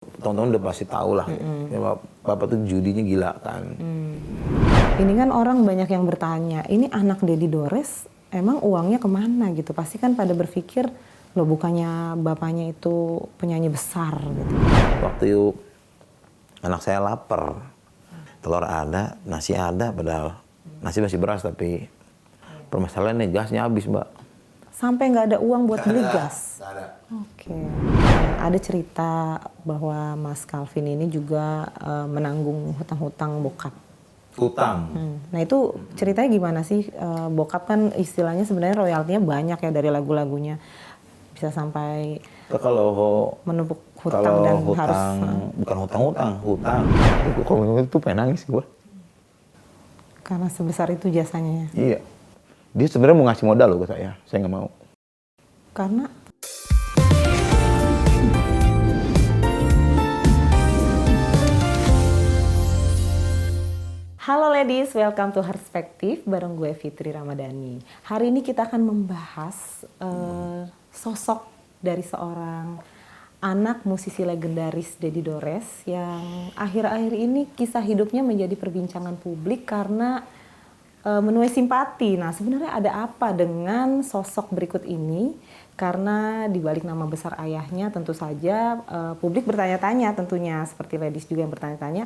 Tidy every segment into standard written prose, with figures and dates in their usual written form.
Teman-teman udah pasti tahu lah. Ya, Bapak tuh judinya gila kan. Ini kan orang banyak yang bertanya, ini anak Deddy Dores emang uangnya kemana gitu? Pasti kan pada berpikir, loh bukannya bapaknya itu penyanyi besar gitu. Waktu itu anak saya lapar, telur ada, nasi ada, padahal nasi masih beras tapi permasalahannya gasnya habis, Mbak. Sampai nggak ada uang buat beli gas? Nggak ada. Oke. Ada cerita bahwa Mas Calvin ini juga menanggung hutang-hutang bokap. Hutang. Nah itu ceritanya gimana sih? Bokap kan istilahnya sebenarnya royaltinya banyak ya dari lagu-lagunya. Bisa sampai Kalau menumpuk hutang dan hutang, harus... bukan hutang. Kalau itu pengen nangis gue. Karena sebesar itu jasanya ya? Iya. Dia sebenarnya mau ngasih modal loh ke saya nggak mau. Karena? Halo ladies, welcome to Perspektif bareng gue Fitri Ramadhani. Hari ini kita akan membahas sosok dari seorang anak musisi legendaris Deddy Dores yang akhir-akhir ini kisah hidupnya menjadi perbincangan publik karena menuai simpati. Nah, sebenarnya ada apa dengan sosok berikut ini? Karena di balik nama besar ayahnya tentu saja publik bertanya-tanya tentunya, seperti ladies juga yang bertanya-tanya,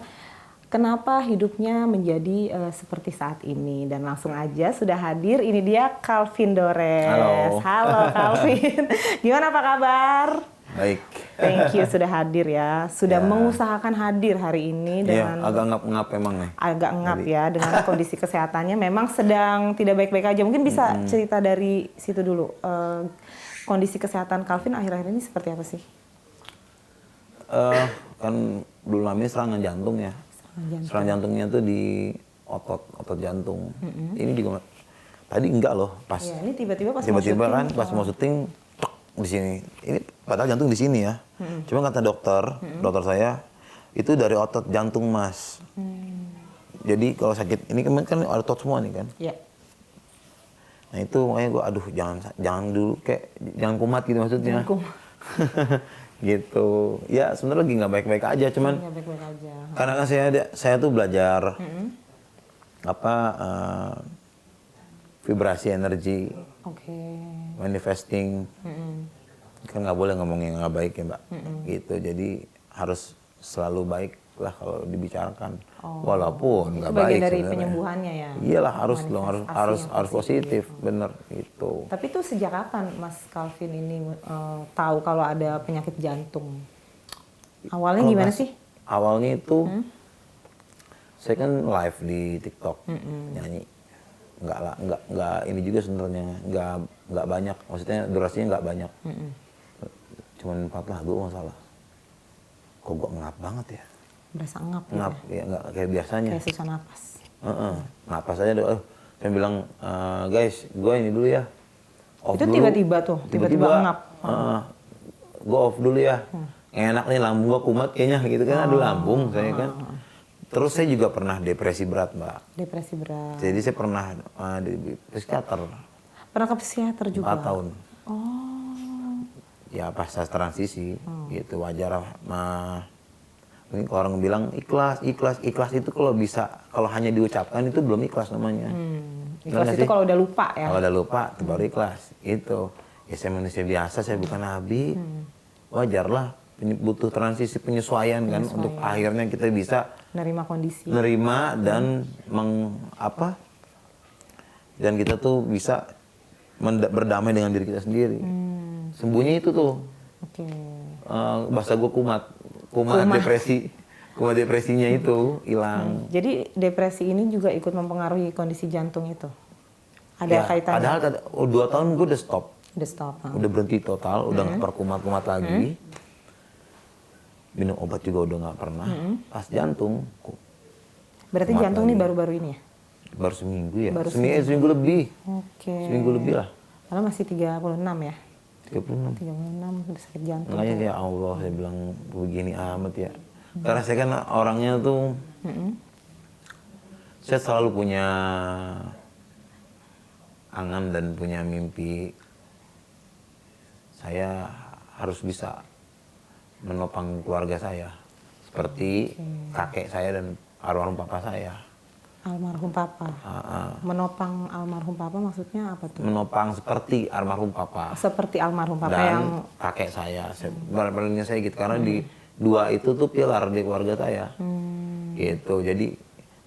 kenapa hidupnya menjadi seperti saat ini? Dan langsung aja sudah hadir, ini dia Calvin Dores. Halo. Halo Calvin, gimana apa kabar? Baik. Thank you sudah hadir ya, sudah Ya. mengusahakan hadir hari ini dengan Iya, agak ngap-ngap emang nih. agak ngap ya dengan kondisi kesehatannya. Memang sedang tidak baik-baik aja. Mungkin bisa cerita dari situ dulu. Kondisi kesehatan Calvin akhir-akhir ini seperti apa sih? Kan dulu namanya serangan jantung ya. Serangan jantungnya tuh di otot jantung. Ini juga tadi enggak loh, pas Ya, ini tiba-tiba pas tiba-tiba mau kan pas mau syuting tek, di sini. Ini padahal jantung di sini ya. Cuma kata dokter saya itu dari otot jantung Mas. Jadi kalau sakit ini kan ada otot semua nih kan. Ya. Nah itu makanya gue aduh jangan dulu kayak jangan kumat gitu maksudnya. Jangan kumat. Gitu. Ya sebenarnya lagi nggak baik-baik aja cuman Nggak baik-baik aja. karena kan saya tuh belajar vibrasi energi, Oke. manifesting. Kan nggak boleh ngomong yang nggak baik ya Mbak. Gitu. Jadi harus selalu baik lah kalau dibicarakan. Walaupun nggak Itu baik bagian dari sebenarnya. penyembuhannya ya. Iyalah harus dong harus yang positif bener gitu. Tapi itu sejak kapan Mas Calvin ini tahu kalau ada penyakit jantung? Awalnya Kalau gimana pas sih? Awalnya itu saya kan live di TikTok nyanyi. Nggak ini juga sebenarnya nggak banyak. Maksudnya durasinya nggak banyak. Cuman 4 lagu nggak salah. Kok gua ngap banget ya? Berasa ngap gitu Ngap ya nggak kayak biasanya. Kayak susah napas. Napas aja deh. Saya bilang guys, gua ini dulu ya. Off Itu dulu. tiba-tiba tuh, tiba-tiba ngap. Gua off dulu ya. Enak nih lambung gua kumat kayaknya gitu kan. Aduh lambung saya kan. Terus saya juga pernah depresi berat Mbak. Depresi berat. Jadi saya pernah di psikiater Pernah ke psikiater juga? 4 tahun. Oh. Ya pas saya transisi gitu wajar lah. Ini kalau orang bilang ikhlas itu kalau bisa kalau hanya diucapkan itu belum ikhlas namanya. Ikhlas itu kalau udah lupa ya? Kalau udah lupa itu baru ikhlas. Itu. Ya saya manusia biasa, saya bukan nabi. Wajar lah butuh transisi penyesuaian kan untuk akhirnya kita bisa Nerima kondisi. nerima dan dan kita tuh bisa berdamai dengan diri kita sendiri. Sembuhnya itu tuh. Oke. Bahasa gue kumat depresinya itu hilang. Jadi depresi ini juga ikut mempengaruhi kondisi jantung itu? Ada Ya, kaitannya? padahal 2 tahun gue udah stop. Udah stop. Udah berhenti total, udah nggak perkumat-kumat lagi. Minum obat juga udah nggak pernah. Pas jantung, Berarti kumat jantung lagi. ini baru-baru ini ya? Baru seminggu ya. Baru Seminggu lebih. Oke. Seminggu lebih lah. Padahal masih 36 ya? 36. 36 udah sakit jantung. Makanya ya Allah, saya bilang begini amat ya. Karena saya kan orangnya tuh, saya selalu punya angan dan punya mimpi. Saya harus bisa menopang keluarga saya. Seperti kakek saya dan almarhum papa saya. Almarhum papa. Menopang almarhum papa maksudnya apa tuh? Menopang seperti almarhum papa. Seperti almarhum papa Dan yang kakek saya. Barangnya saya gitu. Karena di dua itu tuh pilar di keluarga saya. Gitu. Jadi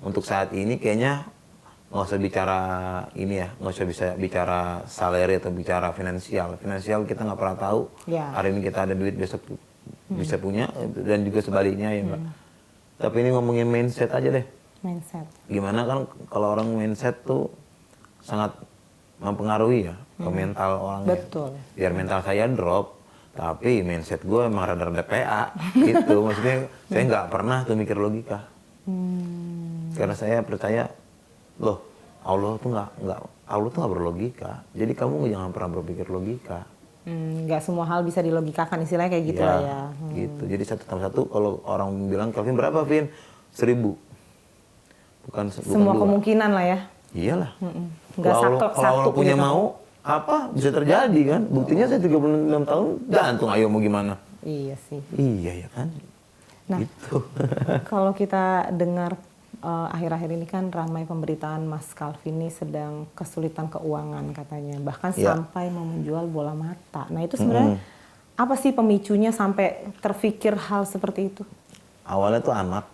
untuk saat ini kayaknya nggak usah bicara ini ya. Nggak usah bisa bicara salary atau bicara finansial. Finansial kita nggak pernah tahu. Ya. Hari ini kita ada duit, besok bisa punya. Dan juga sebaliknya ya Mbak. Tapi ini ngomongin mindset aja deh. mindset. Gimana kan kalau orang mindset tuh sangat mempengaruhi ya ke mental orangnya. Betul. Biar mental saya drop, tapi mindset gue emang rada-rada PA gitu. Maksudnya saya nggak pernah tuh mikir logika. Karena saya percaya, loh Allah tuh nggak berlogika. Jadi kamu jangan pernah berpikir logika. Nggak semua hal bisa dilogikakan, istilahnya kayak gitu lah ya. Gitu. Jadi 1 tambah 1 kalau orang bilang Kelvin berapa Vin? 1000. Bukan Semua dua. kemungkinan lah ya. Iyalah. Nggak saklek Kalau Allah satu punya gitu. mau, apa bisa terjadi kan? Buktinya saya 36 tahun jantung, ayo mau gimana? Iya sih. Iya ya kan? Nah, Gitu. kalau kita dengar akhir-akhir ini kan ramai pemberitaan Mas Calvin ini sedang kesulitan keuangan katanya. Bahkan Ya. sampai mau menjual bola mata. Nah itu sebenarnya apa sih pemicunya sampai terfikir hal seperti itu? Awalnya tuh anak,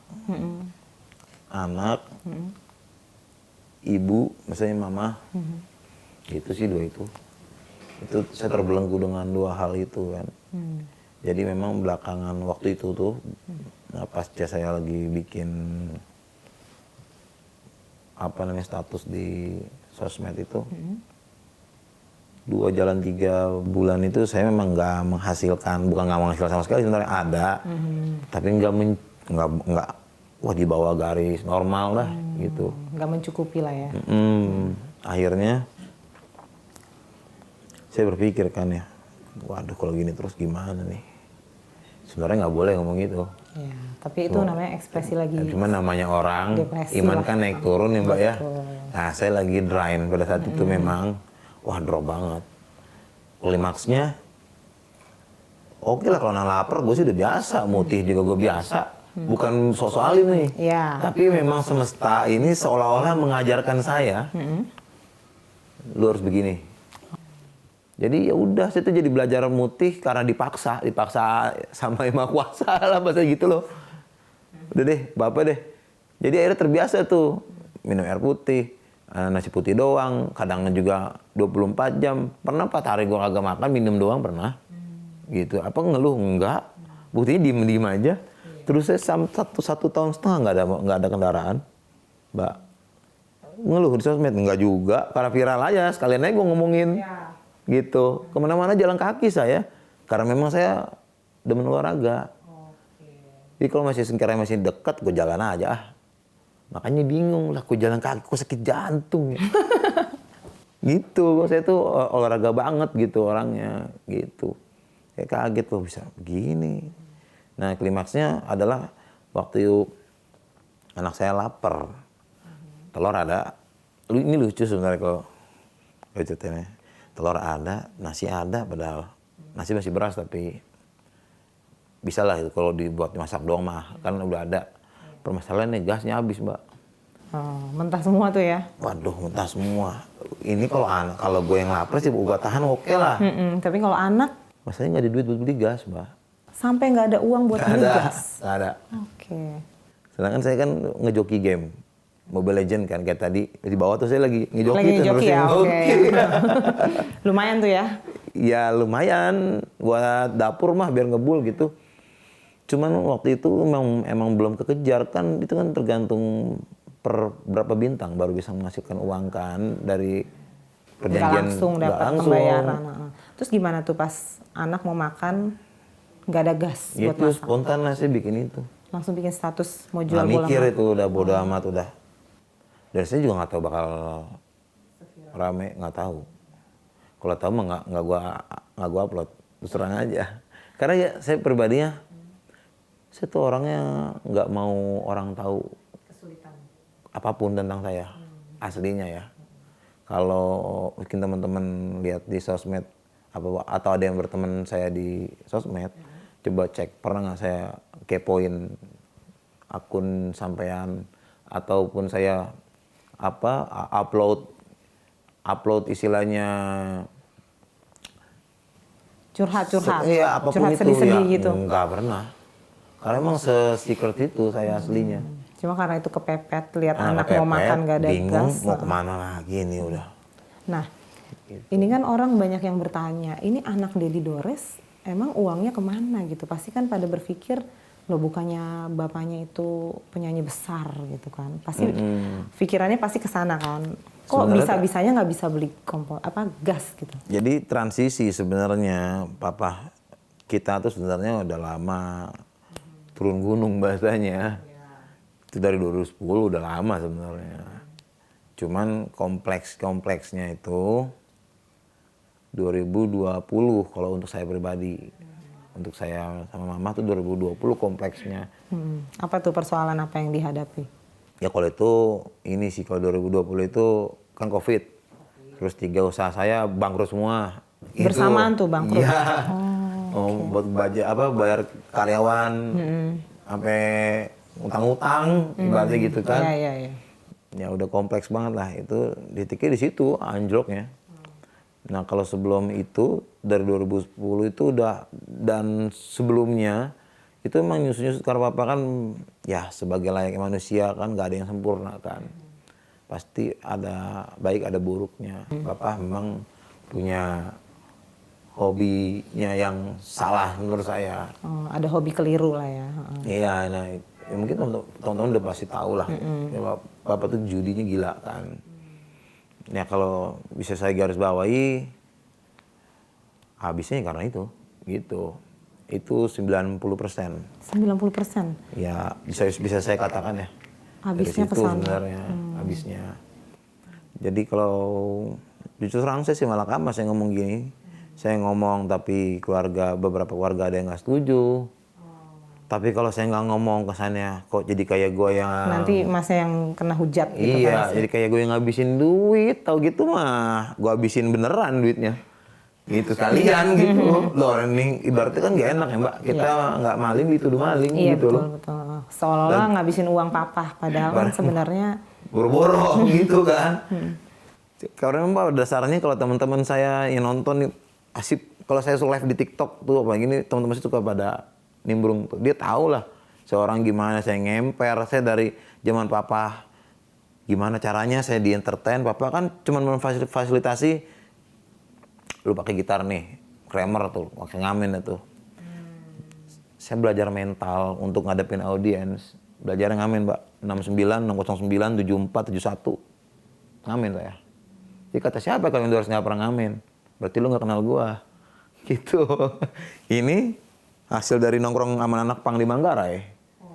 ibu, misalnya mama, itu sih dua itu. Itu saya terbelenggu dengan 2 hal itu kan. Jadi memang belakangan waktu itu tuh, pasca saya lagi bikin status di sosmed itu, 2 jalan 3 bulan itu saya memang nggak menghasilkan, bukan nggak menghasilkan sama sekali, sebenarnya ada, tapi nggak wah di bawah garis normal lah gitu. Nggak mencukupi lah ya. Akhirnya saya berpikir kan ya, waduh kalau gini terus gimana nih? Sebenarnya nggak boleh ngomong gitu. Ya, tapi itu namanya ekspresi lagi. Cuma namanya orang, depresi iman lah. kan naik turun ya Mbak ya. Betul. Nah saya lagi drain pada saat itu memang, wah drop banget. Klimaksnya, oke lah kalau lapar gue sih udah biasa, mutih juga gue biasa. Bukan sok alim nih. Ya. Tapi memang semesta ini seolah-olah mengajarkan saya, lu harus begini. Jadi ya udah, saya tuh jadi belajar mutih karena dipaksa sama Yang Maha Kuasa lah bahasa gitu loh. Udah deh, Bapak deh. Jadi akhirnya terbiasa tuh minum air putih, nasi putih doang, kadang juga 24 jam. Pernah 4 hari gua kagak makan, minum doang pernah. Gitu. Apa ngeluh? Enggak. Buktinya diem aja. Terus saya satu tahun setengah nggak ada kendaraan, Mbak. Ngeluh di sosmed enggak juga, karena viral aja. Sekalian aja gue ngomongin, gitu. Kemana-mana jalan kaki saya, karena memang saya demen olahraga. Jadi kalau masih dekat, gue jalan aja. Makanya bingung lah, gue jalan kaki, kok sakit jantung ya. Gitu, saya tuh olahraga banget gitu orangnya, gitu. Kayak kaget loh bisa begini. Nah klimaksnya adalah waktu anak saya lapar, telur ada, ini lucu sebenarnya kalau ceritanya. Telur ada, nasi ada, padahal nasi masih beras tapi bisa lah itu kalau dibuat masak doang mah, kan udah ada. Permasalahannya gasnya habis Mbak. Oh, mentah semua tuh ya? Waduh mentah semua. Ini kalau gue yang lapar sih gue tahan oke lah. Tapi kalau anak? Masalahnya nggak ada duit buat beli gas Mbak. Sampai nggak ada uang buat beli gas? Nggak ada. Oke. Sedangkan saya kan ngejoki game. Mobile Legend kan, kayak tadi di bawah tuh saya lagi ngejoki. Lagi ngejoki ya, oke. Lumayan tuh ya? Ya lumayan, buat dapur mah biar ngebul gitu. Cuman waktu itu emang belum kekejar kan, itu kan tergantung per berapa bintang baru bisa menghasilkan uang kan dari perjanjian. Nggak langsung dapat pembayaran. Terus gimana tuh pas anak mau makan, nggak ada gas buat Gitu, masak? spontan lah saya bikin itu. Langsung bikin status mau jual Nggak bola mikir mata? itu, udah bodo amat udah. Dan saya juga nggak tahu bakal rame, nggak tahu. Kalau tahu mah nggak gua upload, terus terang aja. Karena ya saya pribadinya, saya tuh orangnya nggak mau orang tahu apapun tentang saya, aslinya ya. Kalau mungkin teman-teman lihat di sosmed atau ada yang berteman saya di sosmed, Coba cek, pernah nggak saya kepoin akun sampean ataupun saya upload istilahnya Curhat. iya apapun Curhat itu sedih-sedih ya gitu. nggak pernah. Karena emang se-secret itu saya aslinya. Cuma karena itu kepepet, lihat anak mau Kepepet, makan gak ada bingung gas. mau kemana lagi nih udah. Nah, ini kan orang banyak yang bertanya, ini anak Deddy Dores emang uangnya kemana gitu? Pasti kan pada berpikir, loh bukannya bapaknya itu penyanyi besar gitu kan? Pasti pikirannya pasti ke sana kan? Kok bisa-bisanya nggak bisa beli gas gitu? Jadi transisi sebenarnya papa kita tuh sebenarnya udah lama turun gunung bahasanya. Itu dari 2010 udah lama sebenarnya. Cuman kompleksnya itu 2020 kalau untuk saya pribadi. Untuk saya sama mama tuh 2020 kompleksnya. Apa tuh persoalan apa yang dihadapi? Ya kalau itu ini sih kalau 2020 itu kan COVID. Terus 3 usaha saya bangkrut semua. Bersamaan tuh bangkrut. Iya. Buat bayar karyawan sampai utang-utang ibaratnya gitu kan. Iya. Ya udah kompleks banget lah itu titiknya di situ anjloknya. Nah kalau sebelum itu dari 2010 itu udah dan sebelumnya itu emang nyusut karena papa kan ya sebagai layaknya manusia kan nggak ada yang sempurna kan. Pasti ada baik ada buruknya. Papa memang punya hobinya yang salah menurut saya. Ada hobi keliru lah ya. Iya, nah ya mungkin teman-teman udah pasti tahu lah. Ya, Bapak tuh judinya gila kan. Ya kalau bisa saya garis bawahi, habisnya karena itu, gitu. Itu 90%. 90%? Ya bisa saya katakan ya. Habisnya ke sana. Sebenarnya habisnya. Jadi kalau justru terang saya sih malah kamar saya ngomong gini. Saya ngomong tapi beberapa keluarga ada yang nggak setuju. Tapi kalau saya nggak ngomong kesannya kok jadi kayak gue yang... Nanti masnya yang kena hujat gitu kan. Iya, jadi kayak gue yang ngabisin duit, tau gitu mah. Gue habisin beneran duitnya. Gitu sekalian gitu. Loh ini ibaratnya kan gak enak ya mbak. Kita nggak maling dituduh maling iya, gitu loh. Betul. Seolah-olah ngabisin uang papa. Padahal kan sebenarnya... Boro-boro gitu kan. Karena mbak dasarnya kalau teman-teman saya yang nonton asik. Kalau saya live di TikTok tuh apa gini teman-teman saya suka pada nimbrung tuh. Dia tahu lah seorang gimana saya ngemper. Saya dari zaman papa gimana caranya saya di entertain. Papa kan cuma memfasilitasi lu pakai gitar nih, Kramer tuh, pakai ngamen itu. Saya belajar mental untuk ngadepin audiens. Belajar ngamen, Mbak. 69, 609, 74, 71. Ngamen saya. Jadi kata siapa kalau yang nggak pernah ngamen? Berarti lu nggak kenal gua. Gitu. Ini hasil dari nongkrong sama anak pang di Manggarai.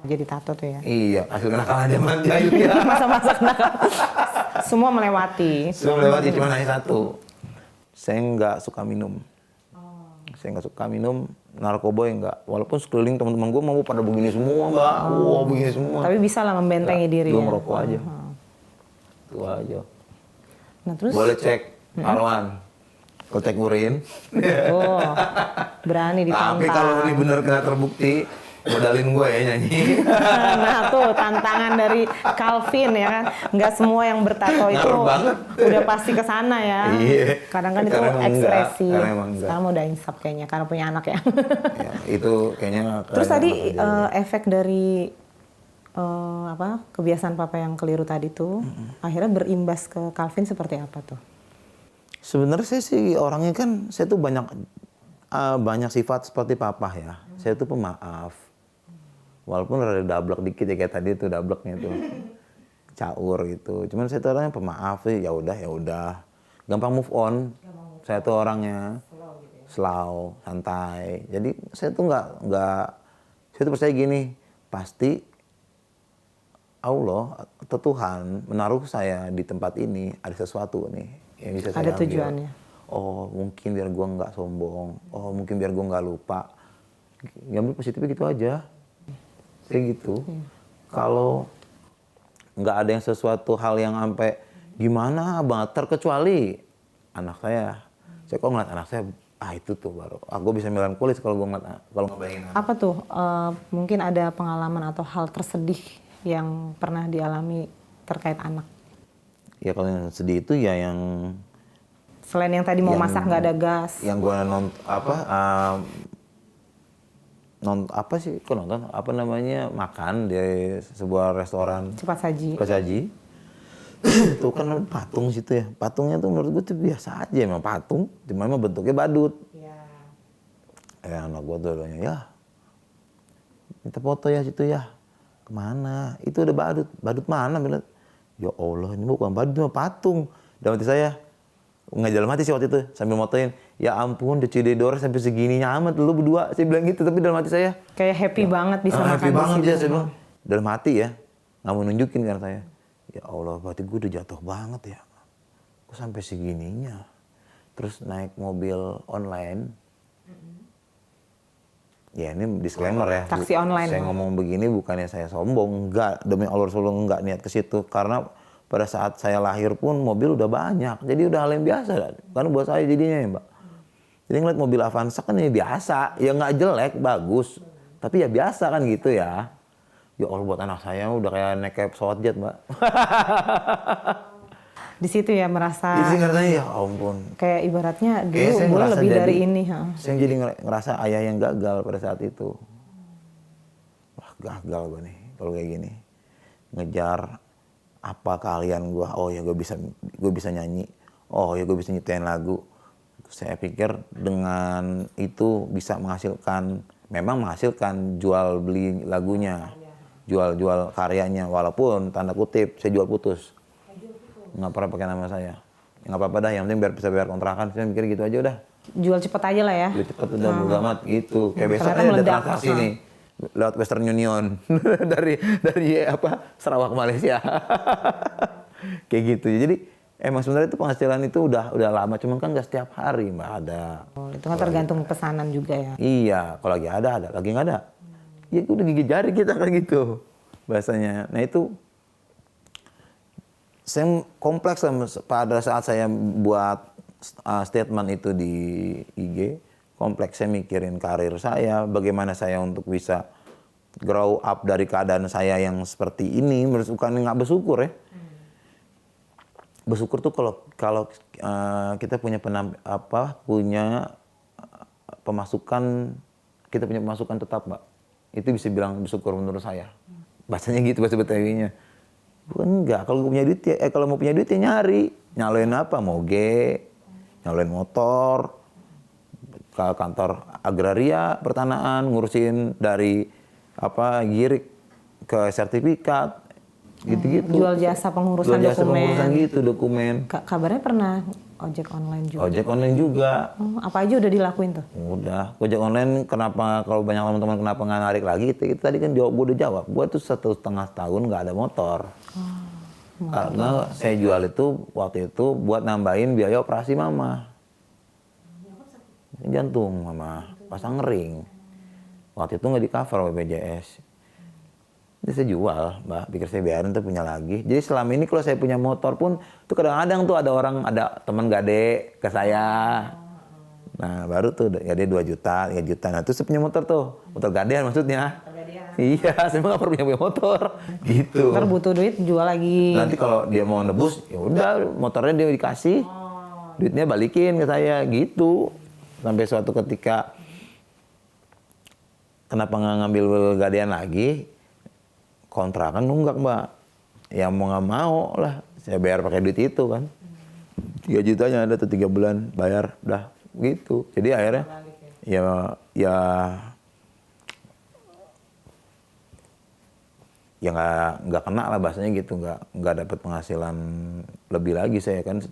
Jadi tato tuh ya? Iya, hasil kenakalan zaman jahil ya. Masa-masa kenakalan. Semua melewati. Cuma hanya satu. Saya nggak suka minum. Saya nggak suka minum, narkoba enggak. Walaupun sekeliling teman-teman gue mau pada begini semua, Mbak. Wow, begini semua. Tapi bisa lah membentengi diri Gue ya? merokok aja. Itu aja. Nah terus? Boleh cek Arwan. Kalau cek urin. Oh, berani ditantang. Tapi kalau ini benar kena terbukti, modalin gue ya nyanyi. Nah tuh tantangan dari Calvin ya kan. Nggak semua yang bertato itu udah pasti ke sana ya. Iya. Kadang kan itu ekspresi. Sekarang udah insaf kayaknya karena punya anak ya. Ya itu kayaknya. Terus tadi efek dari kebiasaan papa yang keliru tadi tuh akhirnya berimbas ke Calvin seperti apa tuh? Sebenarnya saya sih orangnya kan saya tuh banyak sifat seperti papa ya. Saya tuh pemaaf. Walaupun ada dablek dikit ya kayak tadi tuh dableknya tuh. Caur gitu. Cuman saya tuh orangnya pemaaf sih, ya udah. Gampang move on. Saya tuh orangnya slow, santai. Jadi saya tuh saya tuh percaya gini, pasti Allah atau Tuhan menaruh saya di tempat ini ada sesuatu nih yang bisa saya ambil. Ada tujuannya. Oh mungkin biar gua nggak sombong. Oh mungkin biar gua nggak lupa. Ngambil positifnya gitu aja. Kayak gitu. Kalau nggak ada yang sesuatu hal yang sampai gimana banget terkecuali anak saya. Saya kok ngeliat anak saya itu tuh baru aku bisa melankolis kalau gue ngebayangin. Apa tuh mungkin ada pengalaman atau hal tersedih yang pernah dialami terkait anak? Ya kalau yang sedih itu ya yang Selain yang tadi mau masak nggak ada gas. yang gue nonton apa namanya makan di sebuah restoran Cepat saji. itu kan patung situ ya, patungnya tuh menurut gue tuh biasa aja, emang patung cuma emang bentuknya badut. Anak gue tuh ya minta foto ya situ ya, kemana itu udah badut mana bilang, ya Allah ini bukan badut cuma patung. Dalam hati saya nggak dalam hati sih waktu itu sambil motoin, ya ampun Decidedor sampai segininya amat lu berdua, saya bilang gitu. Tapi dalam hati saya kayak happy banget bisa makan happy banget di ya, saya bilang dalam hati ya, nggak mau nunjukin kan saya, ya Allah berarti gue udah jatuh banget ya, kok sampai segininya. Terus naik mobil online, ya ini disclaimer ya, taksi online. Saya ngomong begini bukannya saya sombong, enggak, demi Allah Rasulullah enggak niat ke situ, karena pada saat saya lahir pun mobil udah banyak, jadi udah hal yang biasa kan buat saya jadinya ya Mbak. Jadi ngeliat mobil Avanza kan ya biasa, ya nggak jelek, bagus, tapi ya biasa kan gitu ya. Ya Allah buat anak saya udah kayak naik pesawat jet Mbak. Di situ ya merasa. Jadi katanya ya ampun. Kayak ibaratnya dulu gue lebih dari ini. Saya jadi ngerasa ayah yang gagal pada saat itu. Wah gagal gue nih kalau kayak gini. Ngejar apa kalian gue, oh ya gue bisa nyanyi, oh ya gue bisa nyiptain lagu. Saya pikir dengan itu bisa memang menghasilkan jual beli lagunya, jual karyanya, walaupun tanda kutip saya jual putus. Nggak pernah pakai nama saya. Nggak apa-apa dah, yang penting biar bisa bayar kontrakan. Saya mikir gitu aja udah. Jual cepet aja lah ya. Jual cepet udah bodo amat gitu. Kayak besok aja ada transaksi nih lewat Western Union dari Sarawak Malaysia. Kayak gitu. Jadi emang sebenarnya itu penghasilan itu udah lama, cuman kan nggak setiap hari Mbak ada. Oh, itu kan tergantung pesanan juga ya. Iya, kalau lagi ada, lagi nggak ada. Ya udah gigit jari kita kan gitu bahasanya. Nah itu saya kompleks pada saat saya buat statement itu di IG, kompleks saya mikirin karir saya, bagaimana saya untuk bisa grow up dari keadaan saya yang seperti ini, bukan nggak bersyukur ya. Bersyukur tuh kalau kita punya pemasukan, kita punya pemasukan tetap Mbak, itu bisa bilang bersyukur menurut saya. Bahasanya gitu bahasa Betawinya. Bukan enggak, kalau punya duit kalau mau punya duit ya nyaloin apa, moge, nyaloin motor, ke kantor agraria pertanahan, ngurusin dari girik ke sertifikat, gitu-gitu. Jual jasa pengurusan dokumen. Kabarnya pernah ojek online juga. Ojek online juga. Apa aja udah dilakuin tuh? Udah. Ojek online kenapa, kalau banyak teman-teman kenapa nggak narik lagi? Itu tadi kan gue udah jawab. Gue tuh 1,5 tahun nggak ada motor. Karena saya jual itu waktu itu buat nambahin biaya operasi mama. Jantung mama, pasang ring. Waktu itu nggak di cover BPJS. Jadi saya jual, Mbak, pikir saya biarin tuh punya lagi. Jadi selama ini kalau saya punya motor pun, tuh kadang-kadang tuh ada teman gade ke saya. Nah baru tuh gade 2 juta, 3 juta. Nah terus saya punya motor tuh, motor gadean maksudnya. Iya, saya nggak pernah punya motor, gitu. Ntar butuh duit jual lagi. Nanti kalau dia mau nebus, ya udah motornya dia dikasih, duitnya balikin ke saya, gitu. Sampai suatu ketika, kenapa nggak ngambil gadean lagi? Kontrakan nunggak Mbak, yang mau nggak mau lah, saya bayar pakai duit itu kan, 3 jutanya ada tuh 3 bulan bayar, udah gitu. Jadi akhirnya ya nggak kena lah bahasanya gitu, nggak dapat penghasilan lebih lagi saya kan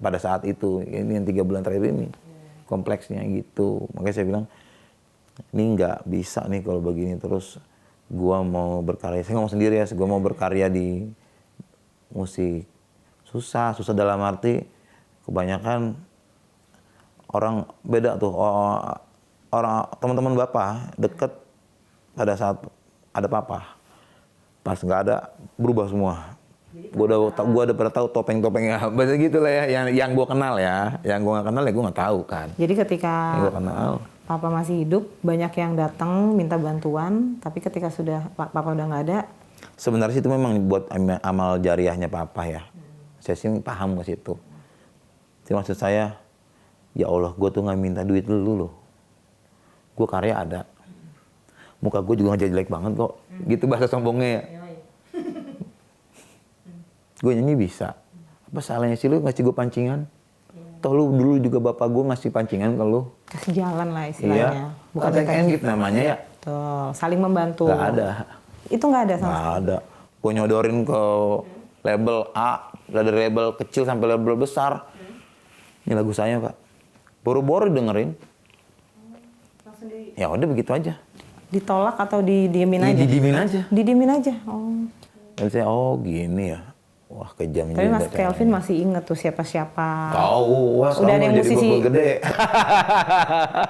pada saat itu. Ini yang 3 bulan terakhir ini kompleksnya gitu. Makanya saya bilang ini nggak bisa nih kalau begini terus. Gua mau berkarya, saya ngomong sendiri ya, gua mau berkarya di musik. Susah dalam arti kebanyakan orang beda tuh, orang teman-teman Bapak deket pada saat ada Papa. Pas nggak ada berubah semua. Gua udah pernah tahu topeng-topengnya apa gitu lah ya, yang gua kenal ya. Yang gua nggak kenal ya gua nggak tahu kan. Jadi ketika Yang gua kenal. Papa masih hidup, banyak yang datang minta bantuan, tapi ketika sudah Papa udah nggak ada, Sebenarnya sih itu memang buat amal jariahnya Papa ya. Saya sih paham ke situ. Jadi maksud saya, ya Allah, gue tuh nggak minta duit lu loh. Gue karya ada. Muka gue juga nggak jelek banget kok. Gitu bahasa sombongnya ya. Gue nyanyi bisa. Apa salahnya sih lu ngasih gue pancingan? Toh lu dulu juga bapak gue ngasih pancingan ke lu. kasih jalan lah istilahnya. Iya. Bukan gitu namanya ya. Tuh, saling membantu. Gak ada. Itu nggak ada sama Nggak ada. Gue nyodorin ke label A, dari label kecil sampai label besar. Ini lagu saya Pak. Boro-boro dengerin. Ya udah begitu aja. Ditolak atau didiemin aja? Didiemin aja. Didiemin aja. Oh. Dan saya gini ya. Wah kejam Tapi juga. Mas Kelvin masih inget tuh siapa-siapa. Tahu, wah Udah ada yang jadi musisi bobol gede.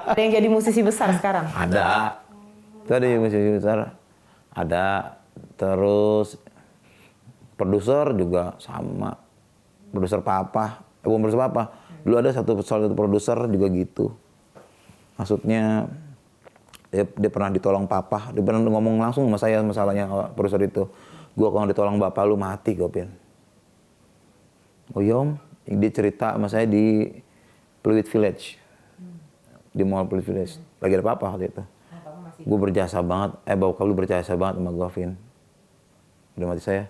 Ada yang jadi musisi besar sekarang? Ada. Itu ada yang musisi besar. Ada. Terus produser juga sama. Produser Papa. Bukan produser Papa. Dulu ada satu produser juga gitu. Maksudnya dia pernah ditolong Papa. Dia pernah ngomong langsung sama saya masalahnya produser itu. Gua kalau ditolong bapak lu mati gue Pin. Oh iya Om, dia cerita sama saya di Pluit Village. Di Mall Pluit Village. Lagi ada Papa waktu itu. Gue berjasa banget, bokap lu berjasa banget sama gue Vin. Udah mati saya.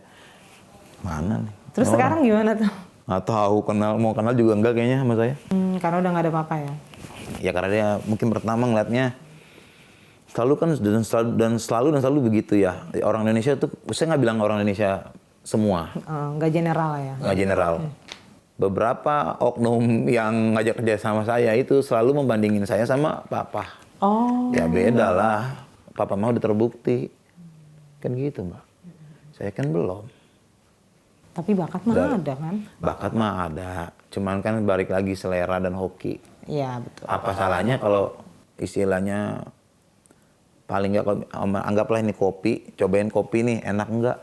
Mana nih? Terus sekarang gimana tuh? Nggak tahu, mau kenal juga enggak kayaknya sama saya. Karena udah nggak ada Papa ya? Ya karena dia mungkin pertama ngeliatnya selalu kan dan selalu begitu ya. Orang Indonesia tuh, saya nggak bilang orang Indonesia semua. Nggak general ya? Nggak general. Beberapa oknum yang ngajak kerja sama saya itu selalu membandingin saya sama Papa. Oh. Ya beda lah. Papa mau udah terbukti. Kan gitu Mbak. Saya kan belum. Tapi bakat mah ada kan? Bakat mah ada. Cuman kan balik lagi selera dan hoki. Iya betul. Apa salahnya kalau istilahnya paling nggak, anggaplah ini kopi, cobain kopi nih, enak nggak?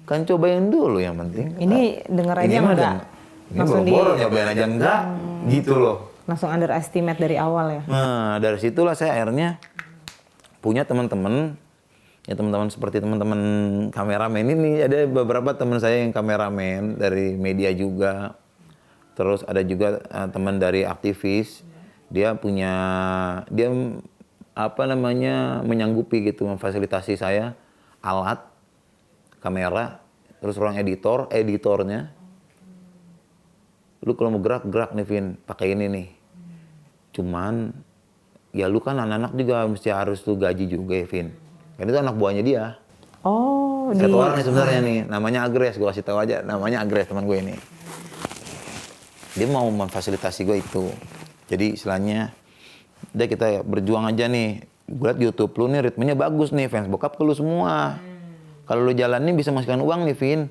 Kan cobain dulu yang penting. Ini denger aja enggak? Ini boro-boro nyobain aja enggak? Gitu loh. Langsung underestimate dari awal ya? Nah, dari situlah saya akhirnya punya teman-teman, ya teman-teman seperti teman-teman kameramen ini, ada beberapa teman saya yang kameramen dari media juga. Terus ada juga teman dari aktivis, dia menyanggupi gitu, memfasilitasi saya alat, kamera, terus orang editornya. Lu kalau mau gerak nih Vin, pakai ini nih. Cuman, ya lu kan anak-anak juga mesti harus lu gaji juga ya Vin. Kan itu anak buahnya dia. Oh, Satu orang nih sebenarnya nih, namanya Agres, gue kasih tahu aja, namanya Agres teman gue ini. Dia mau memfasilitasi gue itu. Jadi istilahnya, udah kita berjuang aja nih. Gue liat YouTube lu nih ritmenya bagus nih, fans bokap ke lu semua. Kalau lu jalan nih bisa masukkan uang nih Vin.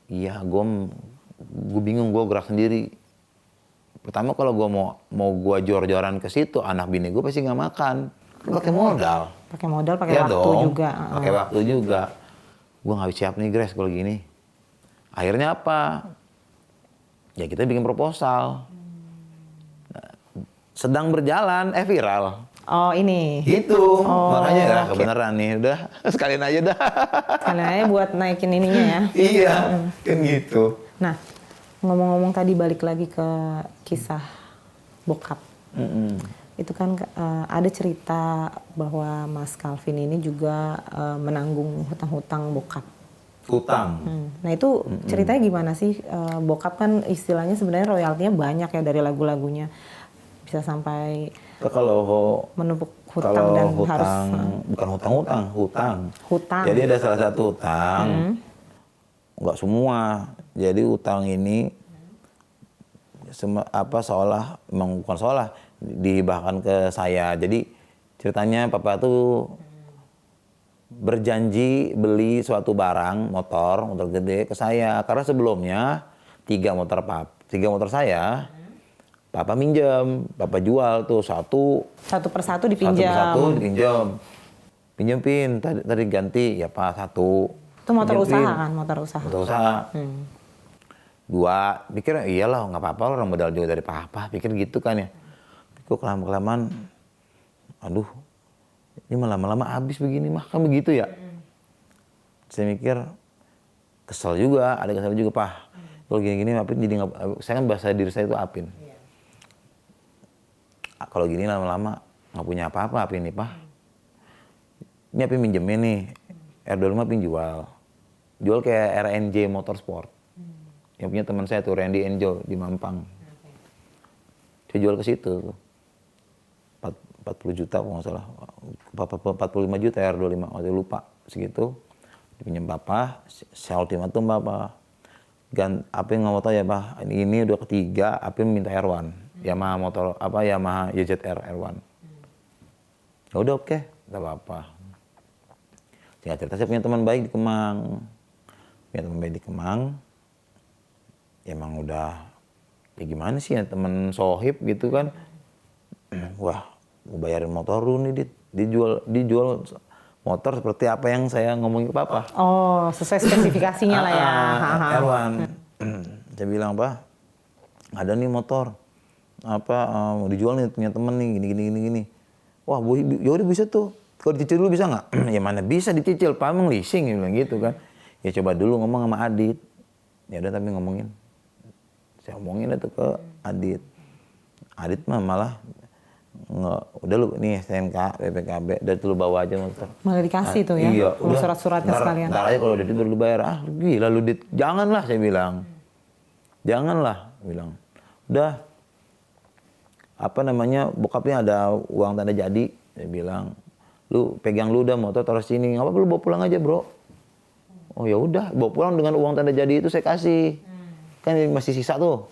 Iya, gue bingung, gue gerak sendiri. Pertama kalau gue mau gue jor-joran ke situ, anak bini gue pasti nggak makan. Pakai modal. Pakai modal, pakai Ya waktu dong, juga. Pakai waktu juga. Gue nggak siap nih Grace kalau gini. Akhirnya apa? Ya kita bikin proposal. Nah, sedang berjalan, viral. Oh ini. Gitu. Makanya ya okay. kebenaran nih. Udah sekalian aja dah. Sekalian aja buat naikin ininya ya. Iya, kan gitu. Nah, ngomong-ngomong tadi balik lagi ke kisah bokap. Itu kan ada cerita bahwa Mas Calvin ini juga menanggung hutang-hutang bokap. Hutang. Nah itu ceritanya gimana sih? Bokap kan istilahnya sebenarnya royaltinya banyak ya dari lagu-lagunya. Bisa sampai Kalau menumpuk hutang dan harus bukan hutang. Hutang. Jadi ada salah satu hutang, nggak semua. Jadi hutang ini seolah, memang bukan seolah, dihibahkan ke saya. Jadi ceritanya Papa tuh berjanji beli suatu barang, motor gede ke saya. Karena sebelumnya 3 motor saya, Papa minjem, Papa jual tuh satu persatu dipinjam. Pinjam Pin, tadi ganti ya Pak 1. Itu motor Nyetrin. usaha kan, motor usaha. Motor usaha. Dua, pikir iyalah nggak apa-apa orang modal juga dari papa, pikir gitu kan ya. Kok kelamaan, aduh ini lama-lama habis begini mah, kan begitu ya. Saya mikir kesel juga, ada kesel juga Pak. Kalau gini-gini Apin jadi nggak, saya kan bahasa diri saya itu Apin. Kalau gini lama-lama nggak punya apa-apa Apin nih Pak. Ini Apin minjemin nih, R25 Apin jual kayak RNJ Motorsport. Yang punya teman saya tuh Randy Enjo di Mampang. Saya jual ke situ. 40 juta kalau nggak salah. 45 juta R25, waktu lupa segitu. Dipinjam Papa, saya ultimatum Papa. Apa yang nggak mau tahu ya Pak, ini udah ketiga, Apin minta R1. Yamaha motor, Yamaha YZR R1. Ya udah oke, nggak apa-apa. Singkat cerita saya punya teman baik di Kemang. Ya emang udah, ya gimana sih ya temen sohib gitu kan. Wah, mau bayarin motor lu nih, dijual motor seperti apa yang saya ngomongin ke Papa. Oh, sesuai spesifikasinya lah ya. R1. Saya bilang, Pak, ada nih motor. Mau dijual nih, punya temen nih, gini. Wah, yaudah bisa tuh. Kalau dicicil dulu bisa nggak? Ya mana bisa dicicil, Pak, emang leasing, ya bilang gitu kan. Ya coba dulu ngomong sama Adit. Ya udah tapi ngomongin. Saya omongin itu ke Adit. Adit mah malah udah lu nih STNK, BPKB, udah lu bawa aja motor. Malah dikasih tuh ya, iya, udah, surat-suratnya sekalian. Ntar aja kalau udah baru lu bayar. Ah gila lu Dit, janganlah saya bilang. Janganlah, bilang. Udah, bokapnya ada uang tanda jadi, saya bilang. Lu pegang lu udah motor taruh sini, nggak apa-apa lu bawa pulang aja bro. Oh ya udah, bawa pulang dengan uang tanda jadi itu saya kasih. Kan masih sisa tuh.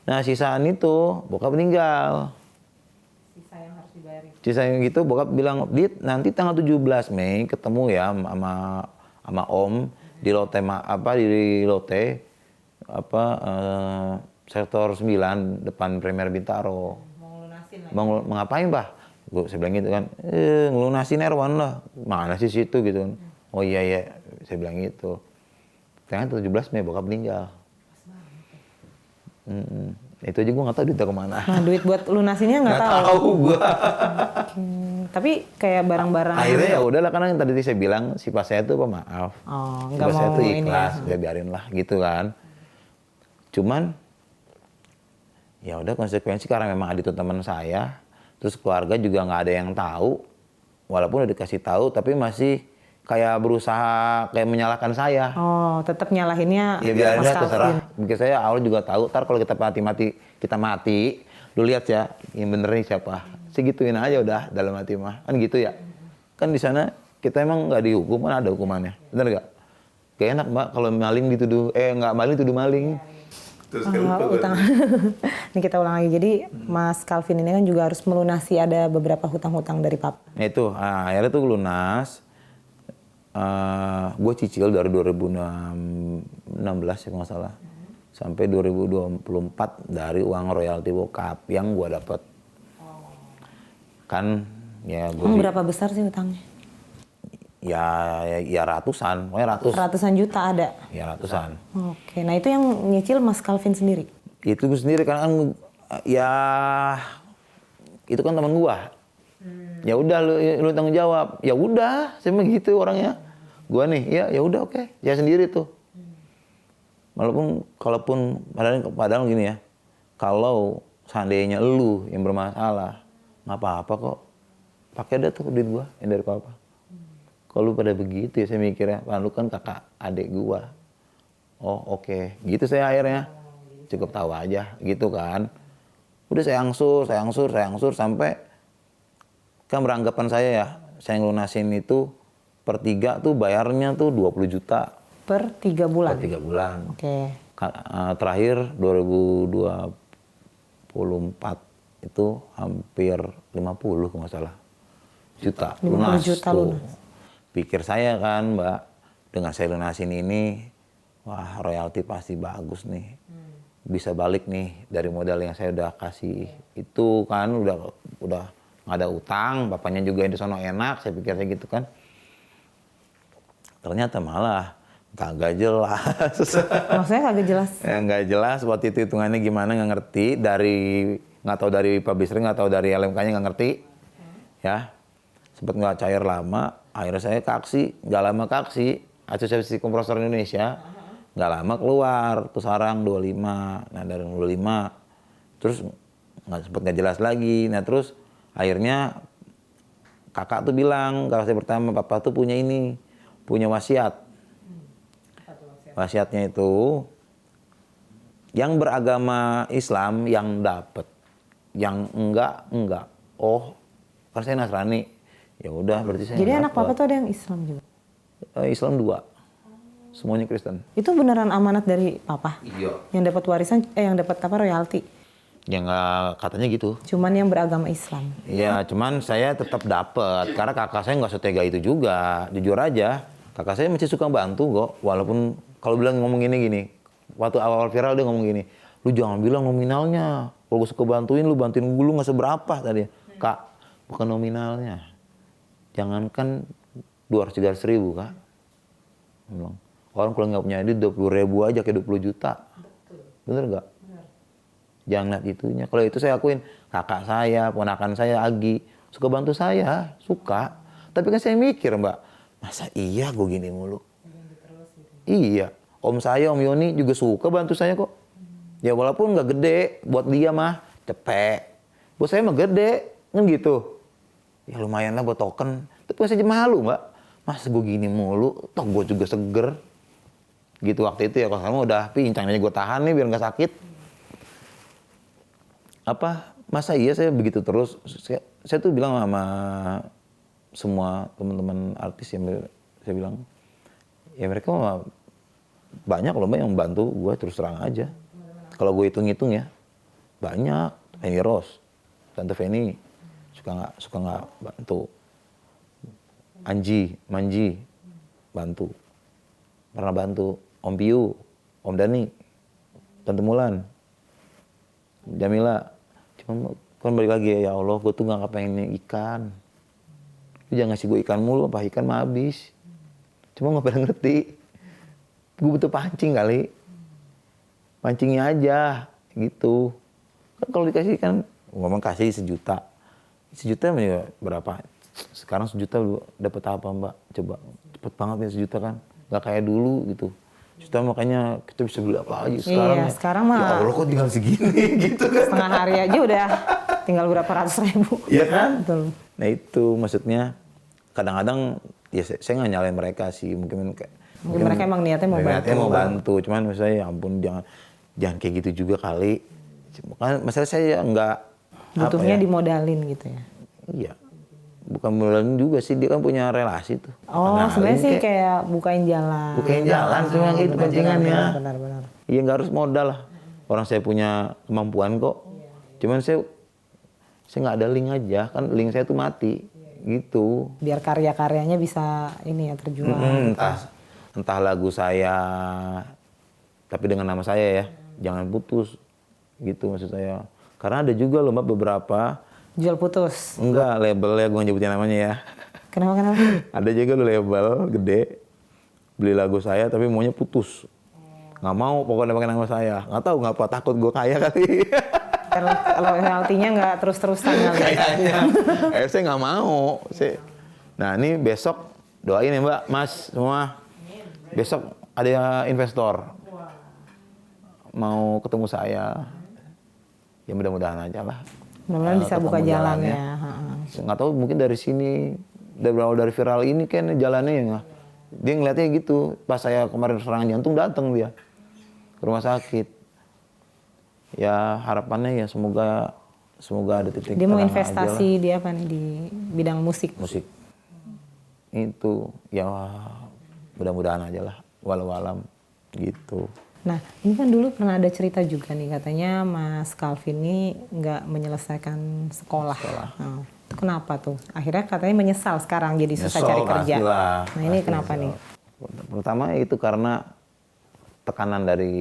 Nah sisaan itu bokap meninggal. Sisa yang harus dibayarin. Sisa yang gitu bokap bilang, Dit nanti tanggal 17 Mei ketemu ya sama Om di Lotte sektor 9 depan Premier Bintaro. Mau lunasin lagi. Mau ngapain Pak? Saya bilang gitu kan, ngelunasin R1 lah. Mana sih situ gitu kan. Oh iya, saya bilang gitu. Tanggal 17 Mei bokap meninggal. Itu aja gue nggak tahu duitnya kemana. Nah, duit buat lunasinnya nggak tahu gue. Tapi kayak barang-barang. Akhirnya ya udahlah, karena yang tadi saya bilang sifat saya tuh pemaaf. Oh, nggak Sifat saya mau tuh ini ikhlas, ya. ya biarin lah gitu kan. Cuman ya udah konsekuensi karena memang Adit itu teman saya, terus keluarga juga nggak ada yang tahu, walaupun udah dikasih tahu tapi masih kayak berusaha kayak menyalahkan saya. Oh, tetap nyalahinnya Ya biarin Mas lah, terserah. Calvin. Mungkin saya awal juga tahu, ntar kalau kita mati, lu lihat ya, yang bener nih siapa. Segituin aja udah dalam hati mah, kan gitu ya. Kan di sana kita emang nggak dihukum, kan ada hukumannya, bener nggak? Gak enak Mbak kalau maling dituduh, nggak maling tuduh maling. Terus kan lupa Utang. Ini kita ulang lagi. Jadi Mas Calvin ini kan juga harus melunasi ada beberapa hutang-hutang dari Papa. Nah itu, akhirnya tuh lunas. Gue cicil dari 2016 ya nggak salah, sampai 2024 dari uang royalti bokap yang gue dapet. Kan ya gue Berapa besar sih hutangnya? ya ratusan, pokoknya Ratusan juta ada. ya ratusan. Oke, nah itu yang nyicil Mas Calvin sendiri. Itu gue sendiri karena kan ya itu kan teman gue. Ya udah lu tanggung jawab. Ya udah, saya mah gitu orangnya. Gua nih, ya udah oke, saya sendiri tuh. Kalaupun padahal gini ya. Kalau seandainya lu yang bermasalah, nggak apa-apa kok. Pakai dah tuh duit gua yang dari Papa. Kalau lu pada begitu ya saya mikirnya, lu kan kakak adik gua. Oh oke, gitu saya akhirnya. Cukup tahu aja gitu kan. Udah saya angsur sampai kan beranggapan saya ya, saya ngelunasin itu per 3 tuh bayarnya tuh 20 juta. Per 3 bulan? Per 3 bulan. Oke. Terakhir 2024 itu hampir 50 kalau nggak salah juta. 50 Lunas juta tuh. lunas. Pikir saya kan Mbak, dengan saya lunasin ini, wah royalti pasti bagus nih. Bisa balik nih dari modal yang saya udah kasih. Itu kan udah nggak ada utang, bapaknya juga di sono enak, saya pikir saya gitu kan. Ternyata malah Kagak jelas. Maksudnya kagak jelas. Ya, nggak jelas waktu itu hitungannya gimana, nggak ngerti. Nggak tahu dari publisher, nggak tahu dari LMK-nya, nggak ngerti. Ya, sempat nggak cair lama. Akhirnya saya ke aksi, nggak lama ke aksi. Asosiasi Kompresor Indonesia, nggak lama keluar tuh sarang 25. Nah dari 25, terus nggak jelas lagi. Nah terus akhirnya kakak tuh bilang, kakak saya pertama, papa tuh punya ini, punya wasiat. Wasiatnya itu yang beragama Islam yang dapat, yang enggak. Oh, kan saya Nasrani. Ya udah berarti saya. Jadi anak papa tuh ada yang Islam juga. Islam 2. Semuanya Kristen. Itu beneran amanat dari papa? Iya. Yang dapat warisan, yang dapat apa, royalti? Ya nggak, katanya gitu. Cuman yang beragama Islam. Iya, cuman saya tetap dapat karena kakak saya nggak setega itu juga. Jujur aja, kakak saya masih suka bantu kok. Walaupun kalau bilang ngomong gini, waktu awal viral dia ngomong gini, lu jangan bilang nominalnya. Kalau gue suka bantuin, lu bantuin gue, lu nggak seberapa tadi. Kak, bukan nominalnya. Jangankan 200-300 ribu, Kak. Bilang, orang kalau nggak punya duit 20 ribu aja kayak 20 juta. Bener nggak? Jangan lihat itunya. Kalau itu saya akuin, kakak saya, ponakan saya, Agi, suka bantu saya, suka. Tapi kan saya mikir, Mbak, masa iya gue gini mulu? Iya, om saya, Om Yoni juga suka bantu saya kok. Ya walaupun nggak gede, buat dia mah cepet. Buat saya mah gede, kan gitu. Ya lumayan lah buat token. Tapi kan saya malu, Mbak. Masa gue gini mulu, toh gue juga seger. Gitu waktu itu ya, kalau sekarang udah pincang aja gue tahan nih biar nggak sakit. Masa iya saya begitu terus? Saya tuh bilang sama semua teman-teman artis yang saya bilang, ya mereka banyak loh Mbak yang membantu gue, terus terang aja. Kalau gue hitung-hitung ya, banyak. Feni Rose, Tante Feni, suka nggak bantu. Manji, bantu. Pernah bantu. Om Piu, Om Dani, Tante Mulan, Jamila. Cuma kan balik lagi ya Allah, gue tuh nggak pengen ikan. Lu jangan ngasih gue ikan mulu, apa ikan mah habis. Cuma nggak pernah ngerti. Gue butuh pancing kali. Pancingnya aja, gitu. Kan kalau dikasih ikan, ngomong kasih 1 juta. 1 juta berapa? Sekarang 1 juta lu dapat apa Mbak? Coba, cepet banget ya 1 juta kan. Nggak kayak dulu gitu. 1 juta makanya kita bisa beli apa aja sekarang. Iya, ya. sekarang mah. Ya Allah kok tinggal segini gitu kan. Setengah hari aja udah tinggal berapa ratus ribu. Iya kan? Betul. Nah itu maksudnya kadang-kadang ya saya nggak nyalain mereka sih. Mungkin mereka emang niatnya mau bantu. Niatnya mau bantu. Cuman misalnya ya ampun jangan kayak gitu juga kali. Kan masalah saya nggak butuhnya dimodalin gitu ya. Iya. Bukan modalin juga sih, dia kan punya relasi tuh. Oh, sebenarnya sih kayak bukain jalan. Bukain jalan cuma gitu pancingannya. Benar. Iya nggak harus modal lah. Orang saya punya kemampuan kok. Cuman saya nggak ada link aja, kan link saya tuh mati. Gitu. Biar karya-karyanya bisa ini ya terjual. Entah lagu saya, tapi dengan nama saya ya, jangan putus. Gitu maksud saya. Karena ada juga loh Mbak beberapa. Jual putus? Enggak, labelnya gue nyebutin namanya ya. Kenapa? Ada juga lo label gede, beli lagu saya tapi maunya putus. Nggak mau pokoknya pakai nama saya. Nggak tahu ngapa, takut gue kaya kali. Kalau royaltinya nggak terus-terusan kali. Kayaknya. Saya nggak mau. Nah ini besok doain ya Mbak, Mas semua. Besok ada investor mau ketemu saya. Ya mudah-mudahan aja lah. Mudah-mudahan bisa buka jalan ya. Nggak tahu mungkin dari sini, dari viral ini kan jalannya ya. Dia ngeliatnya gitu. Pas saya kemarin serangan jantung datang dia ke rumah sakit. Ya harapannya ya semoga ada titik. Dia mau investasi di apa nih, di bidang musik. Musik. Itu ya mudah-mudahan aja lah. Walau alam gitu. Nah, ini kan dulu pernah ada cerita juga nih, katanya Mas Calvin ini nggak menyelesaikan sekolah. Nah, itu kenapa tuh? Akhirnya katanya menyesal sekarang jadi susah cari kerja. Pastilah, nah, ini kenapa nih? Pertama itu karena tekanan dari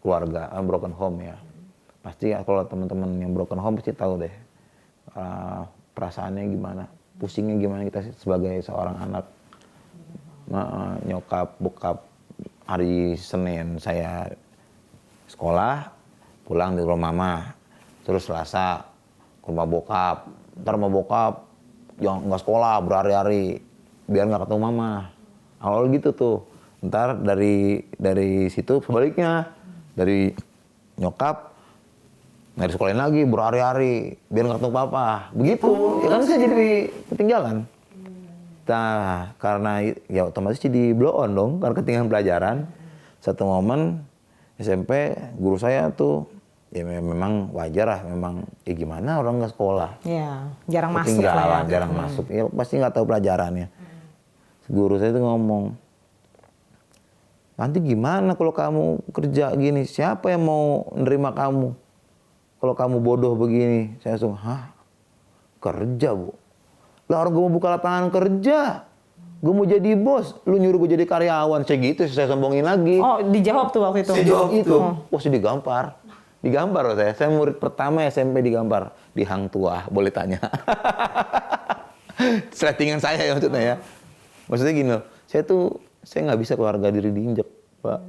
keluarga, broken home ya. Pasti kalau teman-teman yang broken home pasti tahu deh perasaannya gimana, pusingnya gimana kita sebagai seorang anak, nyokap, bokap hari Senin saya sekolah, pulang di rumah mama. Terus Selasa ke rumah bokap. Ntar sama bokap yang nggak sekolah berhari-hari biar nggak ketemu mama. Awal gitu tuh. Ntar dari situ sebaliknya, dari nyokap nggak disekolahin lagi berhari-hari biar nggak ketemu papa. Begitu, ya kan saya jadi ketinggalan. Nah, karena ya otomatis jadi blow on dong, karena ketinggalan pelajaran. Satu momen SMP guru saya tuh ya memang wajar lah, memang gimana orang nggak sekolah. Ya, jarang masuk lah ya. Ketinggalan, jarang masuk. Ya pasti nggak tahu pelajarannya. Guru saya tuh ngomong, nanti gimana kalau kamu kerja gini? Siapa yang mau nerima kamu? Kalau kamu bodoh begini. Saya langsung, hah? Kerja, Bu? Lah orang gue mau buka lapangan kerja. Gue mau jadi bos. Lu nyuruh gue jadi karyawan. Saya gitu, saya sombongin lagi. Oh, dijawab tuh waktu itu? Saya jawab itu. Wah, sih digampar. Digampar loh saya. Saya murid pertama SMP digampar. Di Hang Tuah, boleh tanya. Settingan saya ya maksudnya ya. Maksudnya gini loh, saya nggak bisa keluarga diri diinjek, Pak.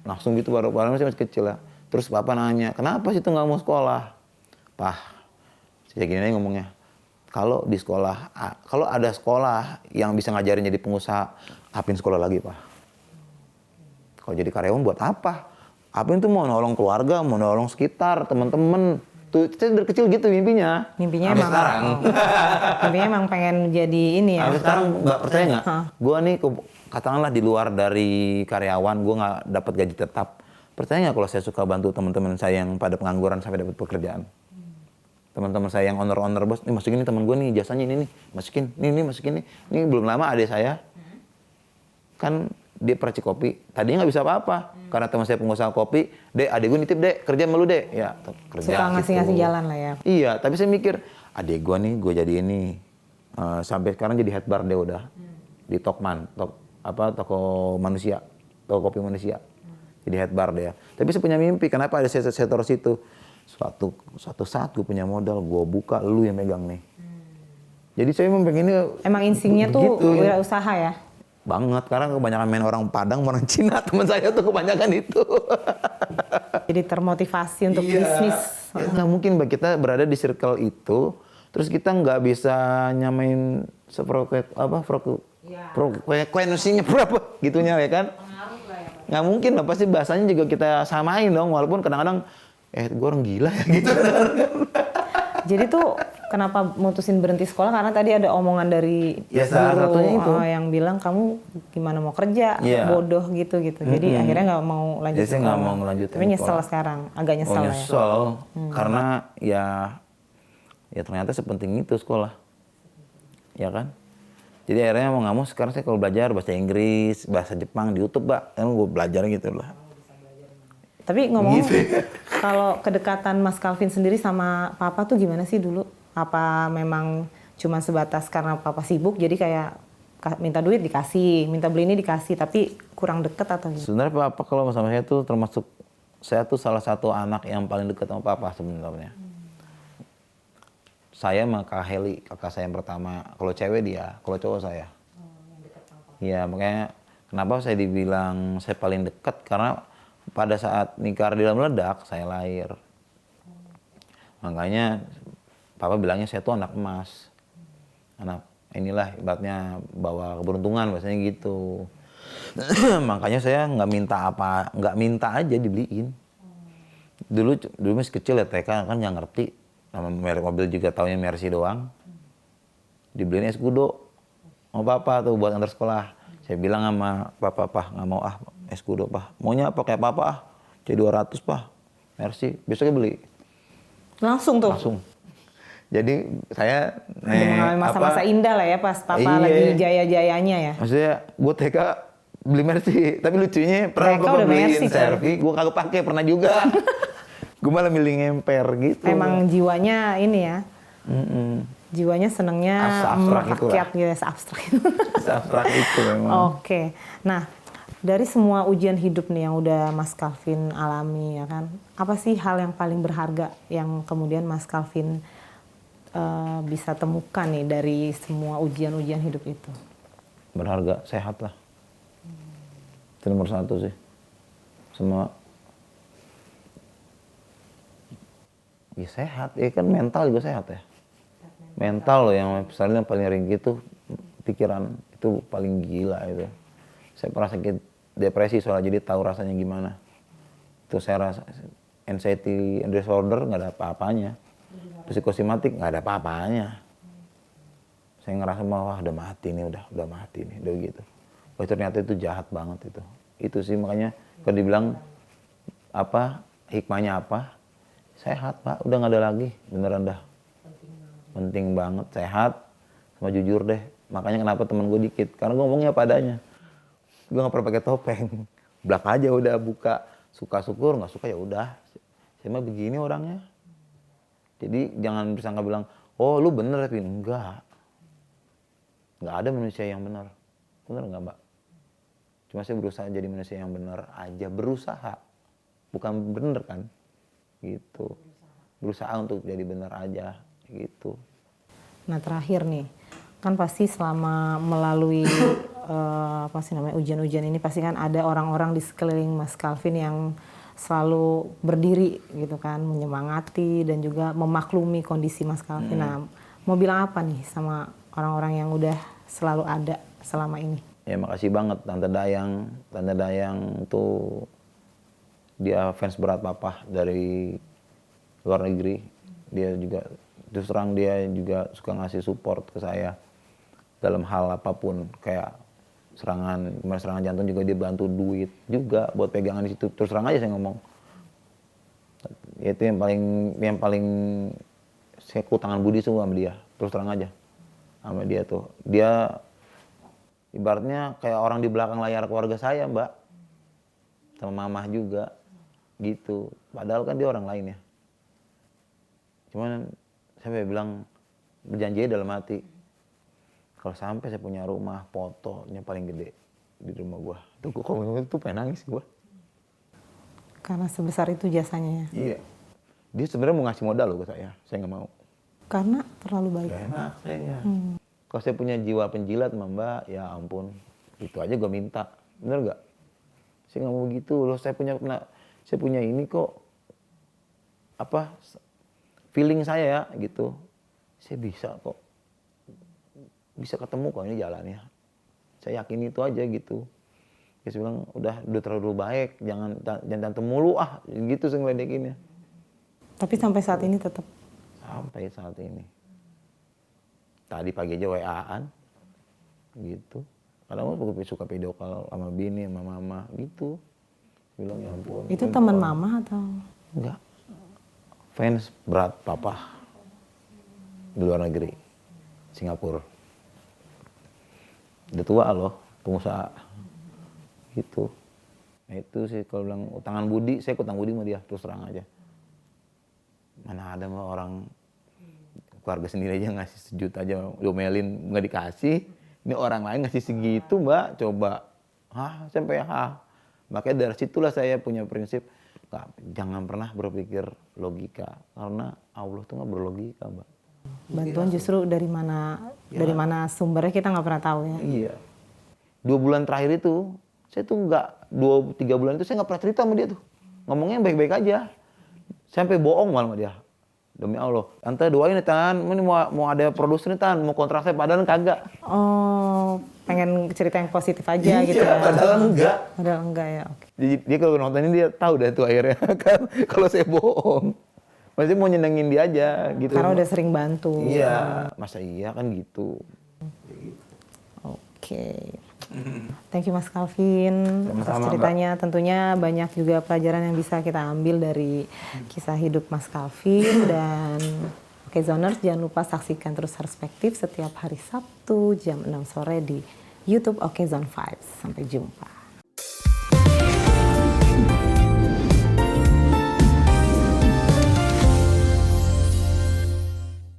Langsung gitu baru masih kecil lah. Terus papa nanya, kenapa sih tuh nggak mau sekolah? Pak, saya gini aja ngomongnya. Kalau di sekolah, kalau ada sekolah yang bisa ngajarin jadi pengusaha, apin sekolah lagi, Pak. Kalau jadi karyawan buat apa? Apin tuh mau nolong keluarga, mau nolong sekitar, teman-teman. Tuh, saya dari kecil gitu mimpinya. Mimpinya sampai emang sekarang. mimpinya emang pengen jadi ini ya. Sampai sekarang nggak percaya nggak? Gue nih katakanlah di luar dari karyawan, gue nggak dapat gaji tetap. Percaya nggak kalau saya suka bantu teman-teman saya yang pada pengangguran sampai dapat pekerjaan? Teman-teman saya yang owner bos, nih masukin nih teman gue nih jasanya ini nih, masukin, nih masukin nih. Ini belum lama adik saya kan dia peracik kopi, tadinya nggak bisa apa-apa karena teman saya pengusaha kopi. Dek, adik gue nitip dek, kerja sama lu dek, ya kerja. Suka ngasih-ngasih gitu. jalan lah ya. Iya, tapi saya mikir adik gue nih, gue jadi ini sampai sekarang jadi head bar dia udah di Tokman, toko manusia, toko kopi manusia. Jadi head bar dia. Tapi saya punya mimpi, kenapa ada saya taruh situ? Suatu saat gue punya modal, gue buka, lu yang megang nih. Jadi saya memang pengennya. Emang instingnya tuh begitu, wirausaha ya? Banget, karena kebanyakan main orang Padang, orang Cina, teman saya tuh kebanyakan itu. Jadi termotivasi untuk bisnis. Ya, nggak mungkin kita berada di circle itu, terus kita nggak bisa nyamain frekuensinya berapa gitunya ya kan? Nggak mungkin lah, pasti bahasanya juga kita samain dong, walaupun kadang-kadang gue orang gila ya gitu. Jadi tuh kenapa mutusin berhenti sekolah? Karena tadi ada omongan dari guru yang bilang kamu gimana mau kerja, bodoh gitu. Jadi akhirnya nggak mau lanjut sekolah. Jadi saya nggak mau ngelanjutin. Tapi nyesel sekarang, agak nyesel ya. Nyesel, karena ya ternyata sepenting itu sekolah, ya kan? Jadi akhirnya mau nggak mau sekarang saya kalau belajar bahasa Inggris, bahasa Jepang di YouTube, Mbak, kan gue belajar gitu loh. Tapi ngomong, kalau kedekatan Mas Calvin sendiri sama Papa tuh gimana sih dulu? Apa memang cuma sebatas karena Papa sibuk, jadi kayak minta duit dikasih, minta beli ini dikasih, tapi kurang deket atau gimana? Sebenarnya Papa kalau sama saya tuh termasuk, saya tuh salah satu anak yang paling dekat sama Papa sebenarnya. Saya sama Kak Heli, kakak saya yang pertama. Kalau cewek dia, kalau cowok saya. Iya, makanya kenapa saya dibilang saya paling dekat, karena pada saat nikah Ardila meledak, saya lahir. Makanya Papa bilangnya saya tuh anak emas. Anak inilah ibaratnya bawa keberuntungan, bahasanya gitu. Makanya saya nggak minta aja dibeliin. Dulu masih kecil ya TK kan nggak ngerti. Nama merek mobil juga taunya Mercy doang. Dibeliin es kudo. Mau Papa tuh buat antar sekolah. Saya bilang sama Papa, nggak mau es kudo, Pak. Maunya apa kayak Papa C200, Pak. Mercy, besoknya beli. Langsung tuh? Langsung. Jadi saya mengalami masa-masa indah lah ya pas Papa lagi jaya-jayanya ya. Maksudnya gue TK beli Mercy, tapi lucunya pernah Papa beliin Servi, gue kagak pakai, pernah juga. Gue malah milih ngemper gitu. Emang jiwanya ini ya. Jiwanya senengnya merakyat gitu, abstrak itu. Abstrak itu memang. Oke. Nah, dari semua ujian hidup nih yang udah Mas Calvin alami ya kan, apa sih hal yang paling berharga yang kemudian Mas Calvin bisa temukan nih dari semua ujian-ujian hidup itu? Berharga, sehat lah. Itu nomor satu sih. Semua ya sehat, ya kan mental juga sehat ya. Mental loh yang misalnya paling ringkih itu pikiran, itu paling gila itu. Saya pernah sakit depresi soalnya, jadi tahu rasanya gimana. Itu saya rasa anxiety disorder nggak ada apa-apanya. Psikosomatik nggak ada apa-apanya. Saya ngerasa wah udah mati nih, udah mati nih, udah gitu. Wah ternyata itu jahat banget itu. Itu sih makanya kalau dibilang apa hikmahnya apa? Sehat Pak, udah nggak ada lagi, beneran dah. Penting banget, sehat, sama jujur deh. Makanya kenapa temen gue dikit, karena gue ngomongnya apa adanya. Gue nggak pernah pakai topeng, blak aja udah buka. Suka syukur, nggak suka ya udah. Saya mah begini orangnya. Jadi jangan bisa nggak bilang, oh lu bener tapi enggak. Nggak ada manusia yang benar, bener nggak Mbak? Cuma saya berusaha jadi manusia yang benar aja, berusaha, bukan bener kan? Gitu, berusaha untuk jadi benar aja, gitu. Nah terakhir nih, kan pasti selama melalui apa sih namanya ujian-ujian ini pasti kan ada orang-orang di sekeliling Mas Calvin yang selalu berdiri gitu kan, menyemangati dan juga memaklumi kondisi Mas Calvin. Nah, mau bilang apa nih sama orang-orang yang udah selalu ada selama ini? Ya makasih banget Tante Dayang. Tante Dayang tuh dia fans berat Papa dari luar negeri. Dia juga terus terang dia juga suka ngasih support ke saya dalam hal apapun, kayak serangan jantung juga dia bantu duit juga buat pegangan di situ. Terus terang aja saya ngomong. Itu yang paling saya tangan budi semua sama dia. Terus terang aja sama dia tuh. Dia ibaratnya kayak orang di belakang layar keluarga saya, Mbak. Sama mamah juga. Gitu. Padahal kan dia orang lain ya. Cuman saya bilang berjanji dalam hati. Kalau sampai saya punya rumah, fotonya paling gede di rumah gua. Tuh gua kalau itu pengen nangis gua. Karena sebesar itu jasanya ya? Iya. Dia sebenarnya mau ngasih modal loh ke saya nggak mau. Karena terlalu baik. Gak enak saya. Kalau saya punya jiwa penjilat Mbak, ya ampun. Itu aja gua minta. Bener nggak? Saya nggak mau gitu loh. Saya punya ini kok. Apa? Feeling saya ya gitu. Saya bisa kok. Bisa ketemu kok ini jalannya. Saya yakin itu aja gitu. Saya bilang udah terlalu baik, jangan tante mulu gitu saya ngeledekinnya. Tapi sampai saat ini tetap. Sampai saat ini. Tadi pagi aja WA-an gitu. Kadang aku suka video call sama bini, sama mama gitu. Bilang ya ampun. Itu teman mama atau? Enggak. Fans berat Papa di luar negeri, Singapura. Udah tua loh, pengusaha gitu. Nah itu sih kalau bilang utangan budi, saya utang budi sama dia terus terang aja. Mana ada mah orang keluarga sendiri aja ngasih sejuta aja diomelin nggak dikasih, ini orang lain ngasih segitu Mbak, coba sampai makanya dari situlah saya punya prinsip jangan pernah berpikir logika karena Allah tuh nggak berlogika Mbak. Bantuan justru dari mana sumbernya kita nggak pernah tahu ya. Iya. 2 bulan terakhir itu saya tuh nggak 2-3 bulan itu saya nggak pernah cerita sama dia tuh, ngomongnya baik-baik aja, sampai bohong malah sama dia. Demi Allah, Tante doain nih Tan, ini mau ada produser nih Tan, mau kontrak saya padahal kagak. Oh, pengen cerita yang positif aja gitu ya. Padahal enggak. Padahal enggak ya, oke. Jadi dia kalau nontonin dia tahu dah tuh akhirnya kan kalau saya bohong. Maksudnya mau nyenengin dia aja gitu. Karena udah sering bantu. Iya, masa iya kan gitu. Oke. Thank you Mas Calvin atas Sama-sama, ceritanya. Tentunya banyak juga pelajaran yang bisa kita ambil dari kisah hidup Mas Calvin. Dan oke Zoners, jangan lupa saksikan terus Perspektif setiap hari Sabtu jam 6 sore di YouTube Oke Zone Vibes. Sampai jumpa.